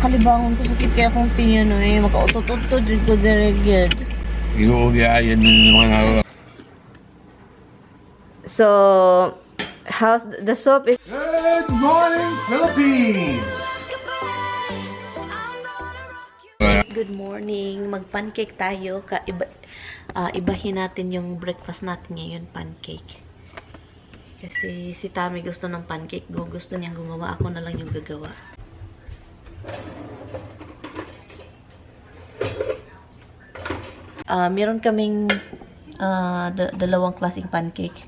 nakalibangon ko sakit kaya akong tingin eh. Maka-utot-utot din ko dirigid. Iuugayan ng mga So, how's the soup is... Good morning, Philippines! Good morning. Mag-pancake tayo. Ibahin natin yung breakfast natin ngayon, pancake. Kasi si Tami gusto ng pancake. Gusto niyang gumawa. Ako na lang yung gagawa. Meron kaming dalawang klaseng pancake.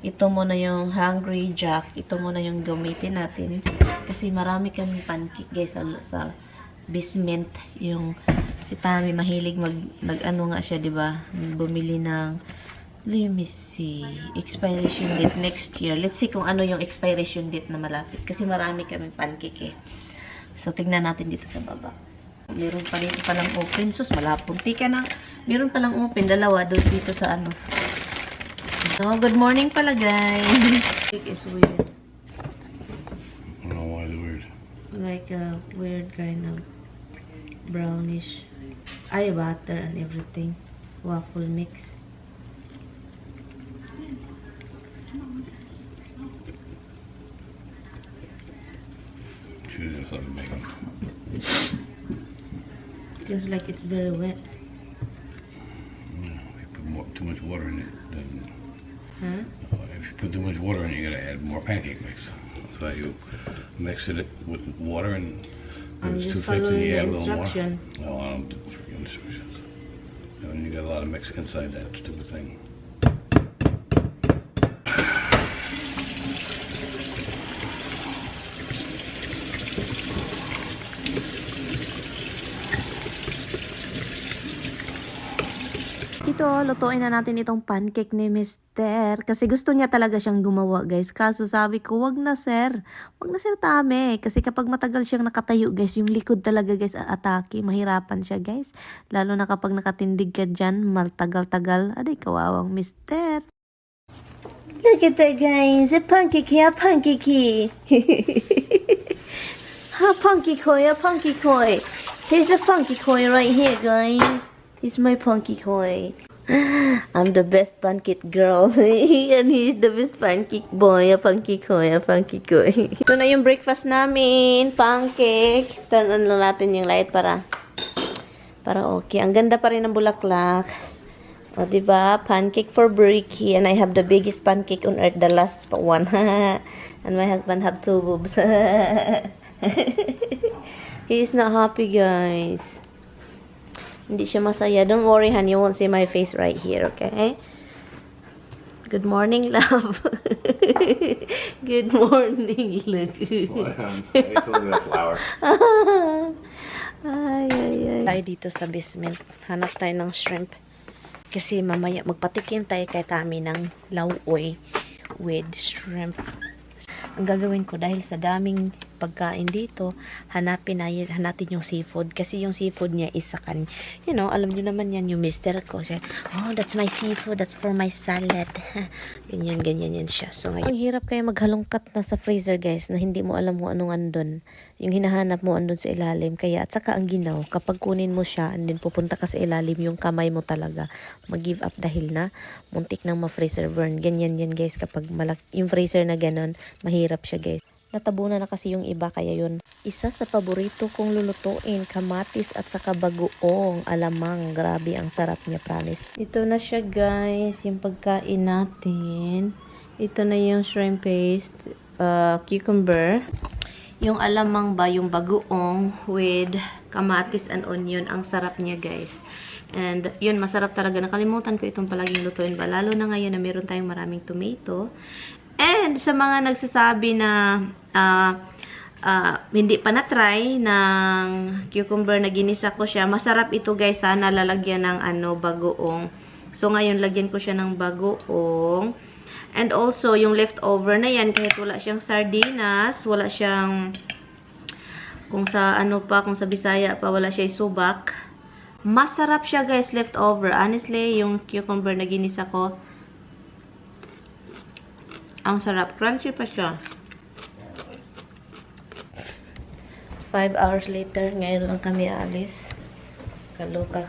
Ito muna yung Hungry Jack. Ito muna yung gamitin natin. Kasi marami kaming pancake guys sa basement. Yung si Tami mahilig nag-ano nga siya, 'di ba? Bumili ng, let me see, expiration date next year. Let's see kung ano yung expiration date na malapit. Kasi marami kaming pancake eh. So tignan natin dito sa baba. Meron pa dito palang open. Sus, malapunti ka na. Meron palang open. Dalawa doon dito sa ano. So, good morning pala guys. It is weird. I don't know why it's weird. Like a weird kind of brownish. Ay, butter and everything. Waffle mix. Should have something to make them. Seems like it's very wet. Yeah, if you put too much water in it, then Huh? if you put too much water in it, you gotta add more pancake mix. So you mix it with water and I'm if it's just too thick, then following you the add a little more. instruction. No, I don't do freaking instructions. And you got a lot of mix inside that stupid thing. Ito, lutuin na natin itong pancake ni Mister. Kasi gusto niya talaga siyang gumawa, guys. Kaso sabi ko, wag na, sir. Wag na, sir, Tami. Kasi kapag matagal siyang nakatayo, guys, yung likod talaga, guys, atake. Mahirapan siya, guys. Lalo na kapag nakatindig ka dyan, maltagal-tagal. Aday, kawawang Mister. Look at that, guys. A pancake, a pancake. Ha, pancake, a pancake. Here's a pancake right here, guys. He's my pancake boy. I'm the best pancake girl. And he's the best pancake boy. A pancake boy, a pancake boy. Ito na yung breakfast namin. Pancake. Turn on lang natin yung light para okay. Ang ganda pa rin ng bulaklak. O, diba? Pancake for Bricky. And I have the biggest pancake on earth. The last one. And my husband have 2 boobs. He is not happy, guys. Hindi siya masaya. Don't worry, hon. You won't see my face right here, okay? Good morning, love. Good morning, look. I told you that flour. Ay. Tayo dito sa basement. Hanap tayo ng shrimp. Kasi mamaya magpatikim tayo kay Tami ng lauoy with shrimp. Ang gagawin ko dahil sa daming pagkain dito, hanapin natin yung seafood. Kasi yung seafood niya is sa kan, you know, alam nyo naman yan, yung mister ko. Siya, oh, that's my seafood, that's for my salad. Ganyan yan siya. So, ngayon, ang hirap kaya maghalongkat na sa freezer, guys, na hindi mo alam kung anong andun. Yung hinahanap mo andun sa ilalim. Kaya, at saka ang ginaw, kapag kunin mo siya, and then pupunta ka sa ilalim, yung kamay mo talaga mag-give up dahil na muntik nang ma-freezer burn. Ganyan yan, guys, kapag yung freezer na ganon, mahirap siya, guys. Natabunan na kasi yung iba, kaya yun. Isa sa paborito kong lulutuin, kamatis at saka bagoong alamang. Grabe, ang sarap niya, promise. Ito na siya, guys, yung pagkain natin. Ito na yung shrimp paste, cucumber. Yung alamang ba, yung bagoong with kamatis and onion. Ang sarap niya, guys. And yun, masarap talaga. Nakalimutan ko itong palaging lutuin ba. Lalo na ngayon na meron tayong maraming tomato. And sa mga nagsasabi na hindi pa na-try ng cucumber na ginisa ko siya, masarap ito, guys. Sana lalagyan ng bagoong. So ngayon lagyan ko siya ng bagoong. And also yung leftover na yan, kahit wala siyang sardinas, wala siyang kung sa kung sa Bisaya pa wala siya subak. Masarap siya, guys, leftover. Honestly, yung cucumber na ginisa ko, ang sarap. Crunchy pa siya. 5 hours later, ngayon lang kami aalis. Kaloka.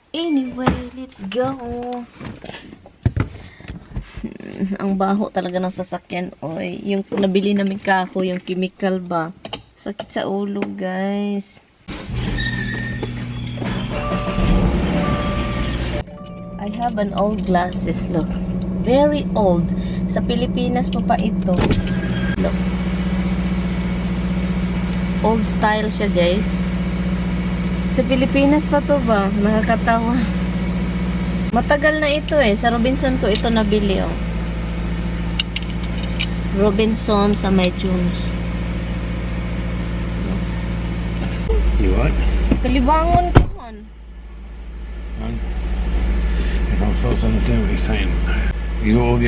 Anyway, let's go. Ang baho talaga ng sasakyan. Oy, yung nabili namin kako, yung chemical ba? Sakit sa ulo, guys. I have an old glasses, look. Very old. Sa Pilipinas pa ito. Look. Old style siya, guys. Sa Pilipinas pa to ba? Nakakatawa. Matagal na ito eh. Sa Robinson ko ito nabili, oh. Robinson sa May Tunes. You what? Kalibangon ko, hon. If I'm supposed to understand what he's saying. You how you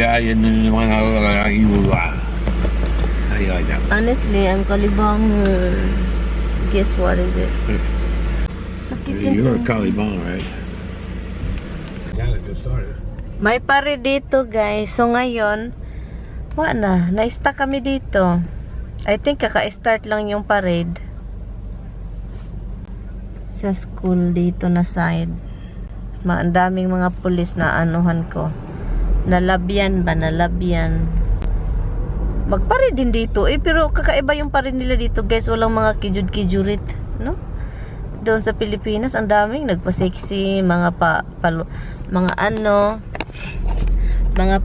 like that? Honestly, I'm kalibangon. Guess what is it? Sakit yun. You're a Caliban, right? Yeah, it just started. May pare dito, guys. So, ngayon, na-stuck kami dito. I think kaka-start lang yung parade. Sa school dito na side. Ang daming mga pulis na anuhan ko. Nalabyan. Magparade din dito. Pero kakaiba yung parade nila dito, guys. Walang mga kijud-kijurit, no? Doon sa Pilipinas, ang daming nagpa-sexy, mga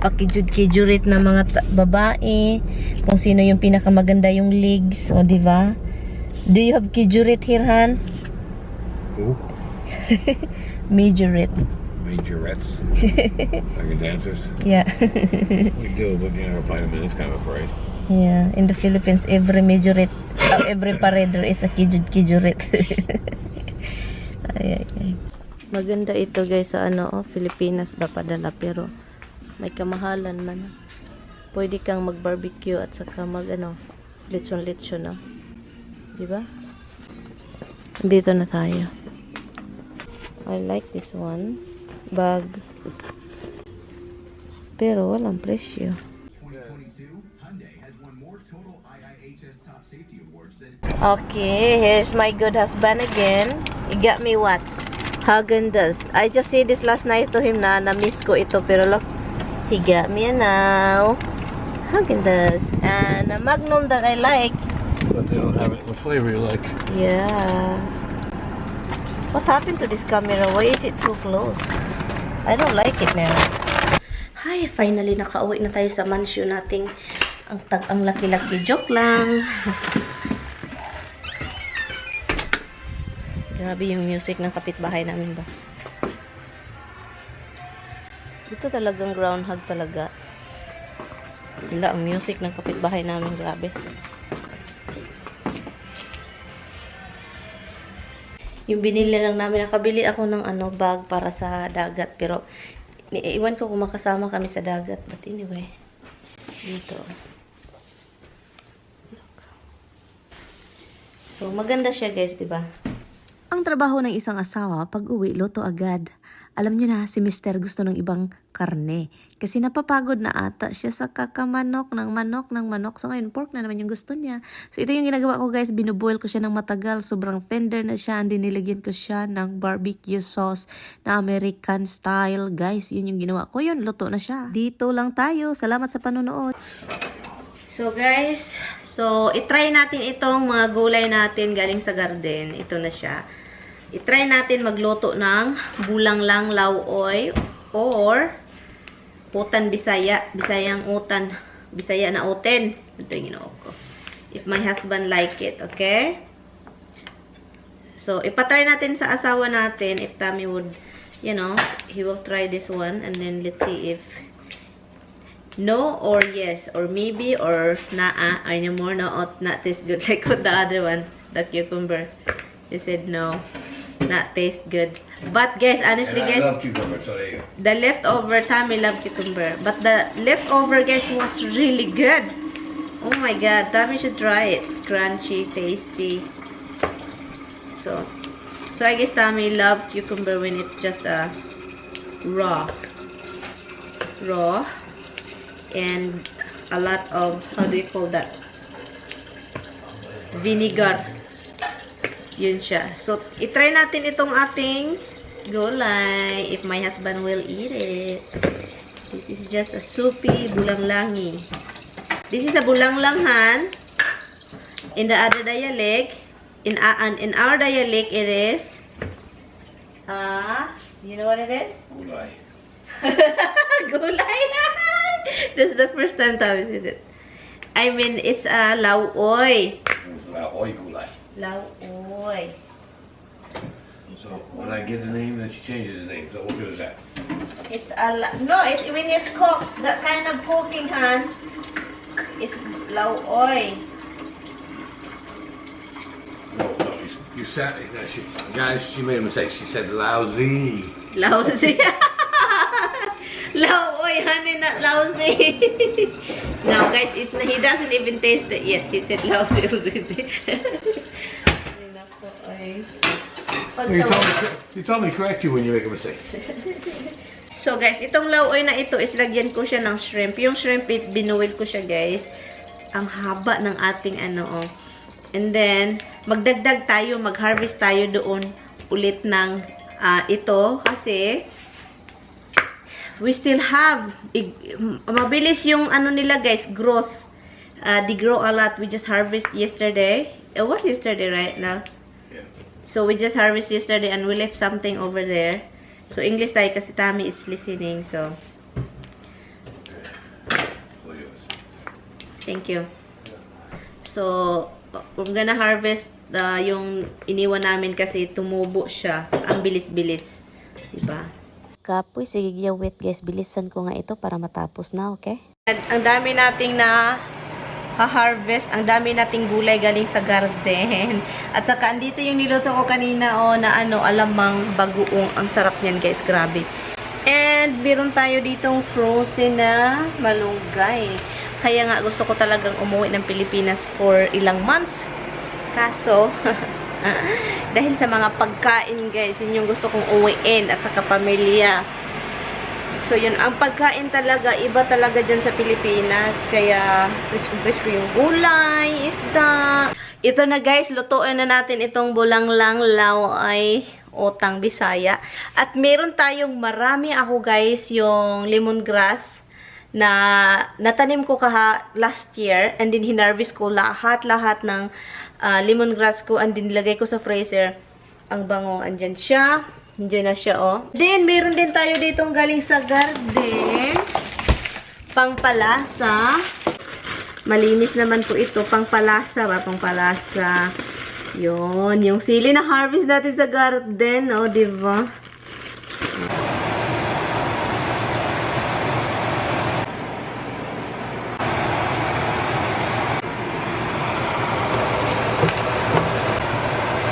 pakijud-kijurit na mga babae, kung sino yung pinakamaganda yung legs, o di ba? Do you have kijurit here, Han? Who? Majoret. Majorettes? Like your dancers? Yeah. We do, but you never find them in this kind of parade. Yeah, in the Philippines, every majoret, every parade there is a kijurit. Ay. Maganda ito, guys, sa Pilipinas ba padala, pero may kamahalan man. Pwede kang mag-barbecue at saka lechon-lechon, no? Diba? Dito na tayo. I like this one. Bag. Pero walang presyo. Okay, here's my good husband again. He got me what? Häagen-Dazs. I just said this last night to him na-miss ko ito, pero look, he got me now. Häagen-Dazs. And a Magnum that I like. But they don't have it with flavor you like. Yeah. What happened to this camera? Why is it so close? I don't like it now. Hi, finally nakauwi na tayo sa mansion nating ang laki-laki. Joke lang. Grabe yung music ng kapitbahay namin ba. Ito talagang groundhog talaga. Sila ang music ng kapitbahay namin, grabe. Yung binili lang namin, nakabili ako ng bag para sa dagat, pero iwan ko kung makasama kami sa dagat. But anyway, dito. So maganda siya, guys, 'di ba? Ang trabaho ng isang asawa, pag-uwi, luto agad. Alam niyo na, si Mister gusto ng ibang karne. Kasi napapagod na ata siya sa kakamanok ng manok. So ngayon, pork na naman yung gusto niya. So ito yung ginagawa ko, guys. Binuboil ko siya ng matagal. Sobrang tender na siya. And nilagyan ko siya ng barbecue sauce na American style. Guys, yun yung ginawa ko. Yun, luto na siya. Dito lang tayo. Salamat sa panonood. So guys, itry natin itong mga gulay natin galing sa garden. Ito na siya. I-try natin magluto ng bulang lang lauoy or utan Bisaya. Bisayang utan. Bisaya na uten. Ito yung ginoo ko. If my husband like it, okay? So, ipatry natin sa asawa natin if Tommy would, he will try this one and then let's see if no or yes or maybe or naa anymore, no, not taste good like the other one, the cucumber. They said no. Not taste good. But guys, honestly, guys, I love cucumber, so there you go. the leftover, Tommy loved cucumber. But the leftover, guys, was really good. Oh my god, Tommy should try it. Crunchy, tasty. So I guess Tommy loved cucumber when it's just raw. And a lot of, how do you call that? Vinegar. Yun siya. So, itry natin itong ating gulay if my husband will eat it. This is just a soupy bulanglangi. This is a bulanglanghan. In the other dialect, in our dialect, it is, you know what it is? Gulay. Gulay. This is the first time Thomas did it. I mean, it's a lauoy. Laoy gulay. Lauoy. So when I get the name, then she changes the name. So what good is that? It's no, it's when it's cooked, that kind of cooking, Han. It's lauoy. No, you said guys. She made a mistake. She said lousy. Lousy. Lauoy, honey, not lousy. Now, guys, he doesn't even taste it yet. He said lousy already. You told me correct you when you make a mistake. So, guys, itong lauoy na ito is lagyan ko siya ng shrimp. Yung shrimp, binuwil ko siya, guys. Ang haba ng ating oh. And then, magdagdag tayo, mag-harvest tayo doon ulit ng ito. Kasi, we still have, mabilis yung nila, guys, growth. They grow a lot. We just harvest yesterday. It was yesterday, right now? Yeah. So, we just harvest yesterday and we left something over there. So, English tayo kasi Tammy is listening. So, thank you. So, we're gonna harvest yung iniwan namin kasi tumubo siya. Ang bilis-bilis. Diba? Kapoy, sige wait guys, bilisan ko nga ito para matapos na, okay? Ang dami nating na ha-harvest, ang dami nating gulay galing sa garden. At saka andito yung niluto ko kanina na alamang bagoong. Ang sarap niyan, guys, grabe. And meron tayo ditong frozen na malunggay. Kaya nga gusto ko talagang umuwi ng Pilipinas for ilang months. Kaso dahil sa mga pagkain, guys, yun yung gusto kong uwiin at saka pamilya. So, yun, ang pagkain talaga, iba talaga dyan sa Pilipinas. Kaya, presko yung gulay, isda. Ito na, guys, lutuin na natin itong bulanglang lauoy otang Bisaya. At meron tayong marami ako, guys, yung lemongrass na natanim ko last year. And then, hinarvest ko lahat ng lemongrass ko and din nilagay ko sa freezer. Ang bango, andyan siya. Andyan na siya, oh. Then, meron din tayo ditong galing sa garden. Pangpalasa. Malinis naman po ito. Pangpalasa ba? Pangpalasa. Yun. Yung sili na harvest natin sa garden, oh. Diba?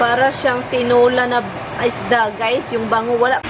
Para siyang tinola na isda, guys. Yung bango, wala.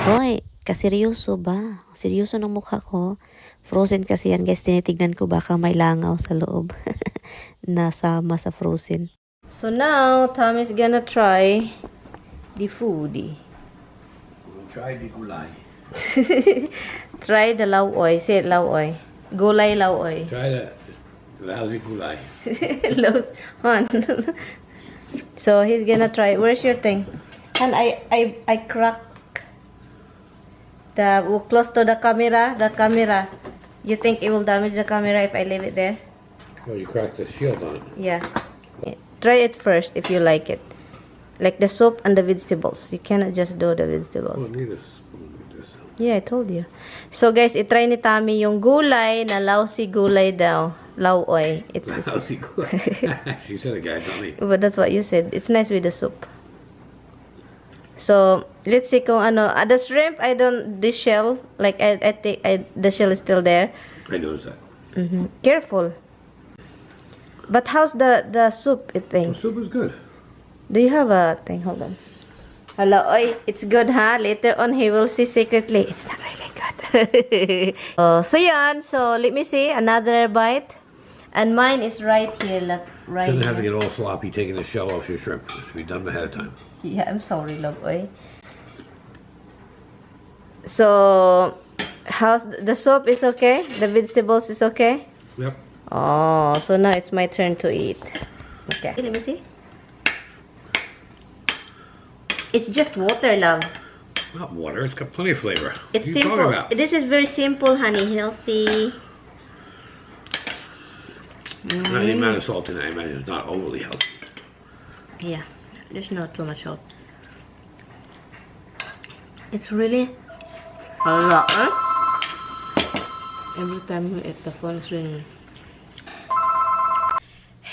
Hoy, kaseryoso ba? Seryoso ng mukha ko. Frozen kasi yan guys, tinitignan ko baka may langaw sa loob. Nasama sa frozen. So now, Tommy's gonna try the foodie. We'll try the gulay. Try the lauoy. Say it, lauoy. Gulay lauoy. Try the lousy gulay. Lows. Han. So he's gonna try. Where's your thing? Han, I crack the close to the camera. The camera. You think it will damage the camera if I leave it there? Oh, you cracked the shield on it. Yeah. Try it first if you like it. Like the soup and the vegetables. You cannot just do the vegetables. Oh, need a spoon with this. Yeah, I told you. So guys, itry ni Tammy yung gulay na lousy gulay daw. Lauoy. It's Lousy gulay. She said it, guys, not me. but that's what you said. It's nice with the soup. So, let's see kung ano. The shrimp, I don't, the shell, like, I think the shell is still there. I noticed that. Careful. But how's the soup, I The think? soup is good. Do you have a thing? Hold on. Hello, oy, it's good, huh? Later on, he will see secretly. It's not really good. So yan. So, let me see. Another bite. And mine is right here. Right Doesn't have to here. get all sloppy taking the shell off your shrimp. It should be done ahead of time. Yeah, I'm sorry, love, oy. So, how's the soup is okay? The vegetables is okay? Yep. Oh, so now it's my turn to eat. Okay. Let me see. It's just water, love. Not water. It's got plenty of flavor. It's What are you simple. talking about? This is very simple, honey. Healthy. Not the amount of salt in it, I imagine, is not overly healthy. Yeah, there's not too much salt. It's really a lot, huh? Every time you eat, the phone is ringing.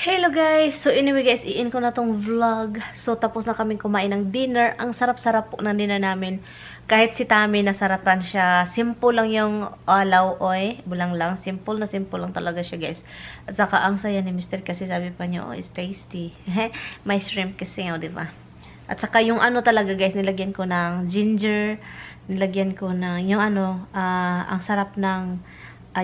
Hello guys! So anyway guys, i-in ko na tong vlog. So tapos na kaming kumain ng dinner. Ang sarap-sarap po ng dinner namin. Kahit si Tami, nasarapan siya. Simple lang yung lauoy. Bulang lang. Simple na simple lang talaga siya guys. At saka ang saya ni Mr. kasi sabi pa niya, oh, it's tasty. May shrimp kasi, oh, diba? At saka yung ano talaga guys, nilagyan ko ng ginger. Nilagyan ko ng yung ano, ang sarap ng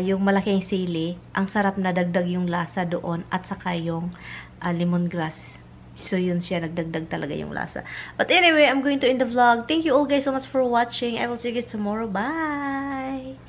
yung malaking sili, ang sarap na dagdag yung lasa doon at saka yung lemongrass. So yun siya, nagdagdag talaga yung lasa. But anyway, I'm going to end the vlog. Thank you all guys so much for watching. I will see you guys tomorrow. Bye!